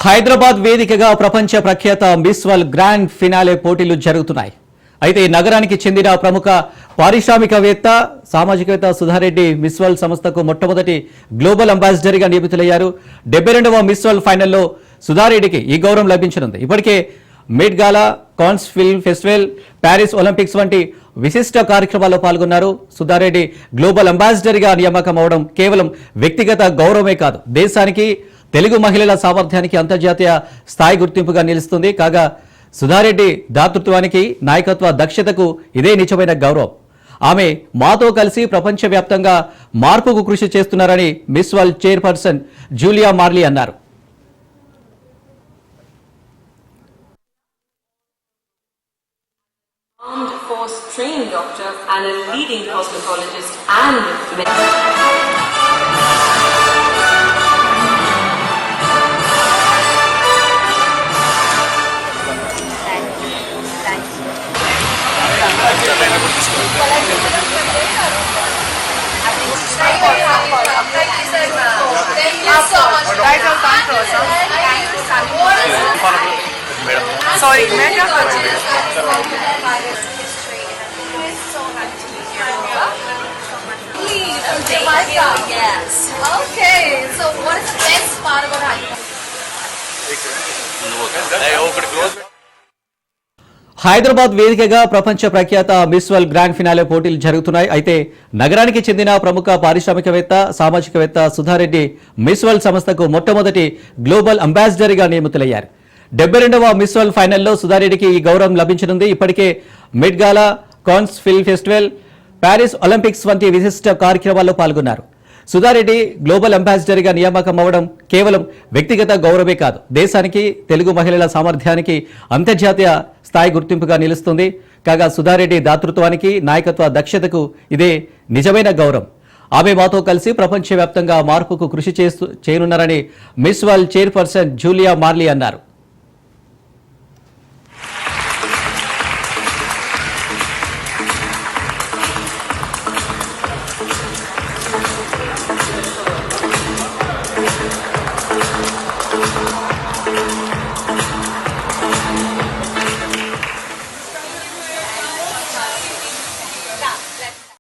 హైదరాబాద్ వేదికగా ప్రపంచ ప్రఖ్యాత మిస్ వరల్డ్ గ్రాండ్ ఫినాలే పోటీలు జరుగుతున్నాయి. అయితే నగరానికి చెందిన ప్రముఖ పారిశ్రామికవేత్త సామాజికవేత్త సుధారెడ్డి మిస్ వరల్డ్ సంస్థకు మొట్టమొదటి గ్లోబల్ అంబాసిడర్గా నియమితులయ్యారు. 72వ మిస్ వరల్డ్ ఫైనల్లో సుధారెడ్డికి ఈ గౌరవం లభించనుంది. ఇప్పటికే Met Gala, Cannes film festival, Paris Olympics వంటి విశిష్ట కార్యక్రమాల్లో పాల్గొన్నారు. సుధారెడ్డి గ్లోబల్ అంబాసిడర్గా నియామకం అవడం కేవలం వ్యక్తిగత గౌరవమే కాదు, దేశానికి, తెలుగు మహిళల సామర్థ్యానికి అంతర్జాతీయ స్థాయి గుర్తింపుగా నిలుస్తుంది. కాగా సుధారెడ్డి దాతృత్వానికి, నాయకత్వ దక్షతకు ఇదే నిజమైన గౌరవం. ఆమె మాతో కలిసి ప్రపంచవ్యాప్తంగా మార్పుకు కృషి చేస్తున్నారని miss World chairperson Julia Morley అన్నారు. Armed force trained doctor and a leading cosmetologist and Sorry, mega Yes. Okay. So, what is the best part about Hyderabad? Hyderabad వేదికగా ప్రపంచ ప్రఖ్యాత మిస్ వరల్డ్ గ్రాండ్ ఫినాలే పోటీలు జరుగుతున్నాయి. అయితే నగరానికి చెందిన ప్రముఖ పారిశ్రామికవేత్త సామాజికవేత్త సుధారెడ్డి మిస్ వరల్డ్ సంస్థకు మొట్టమొదటి గ్లోబల్ అంబాసిడర్గా నియమితులయ్యారు. 72వ మిస్ వరల్డ్ ఫైనల్లో సుధారెడ్డికి ఈ గౌరవం లభించనుంది. ఇప్పటికే Met Gala, Cannes film festival, Paris Olympics వంటి విశిష్ట కార్యక్రమాల్లో పాల్గొన్నారు. సుధారెడ్డి గ్లోబల్ అంబాసిడర్గా నియామకం అవ్వడం కేవలం వ్యక్తిగత గౌరవమే కాదు, దేశానికి, తెలుగు మహిళల సామర్థ్యానికి అంతర్జాతీయ స్థాయి గుర్తింపుగా నిలుస్తుంది. కాగా సుధారెడ్డి దాతృత్వానికి, నాయకత్వ దక్షతకు ఇదే నిజమైన గౌరవం. ఆమె మాతో కలిసి ప్రపంచవ్యాప్తంగా మార్పుకు కృషి చేయనున్నారని Miss World chairperson Julia Morley అన్నారు.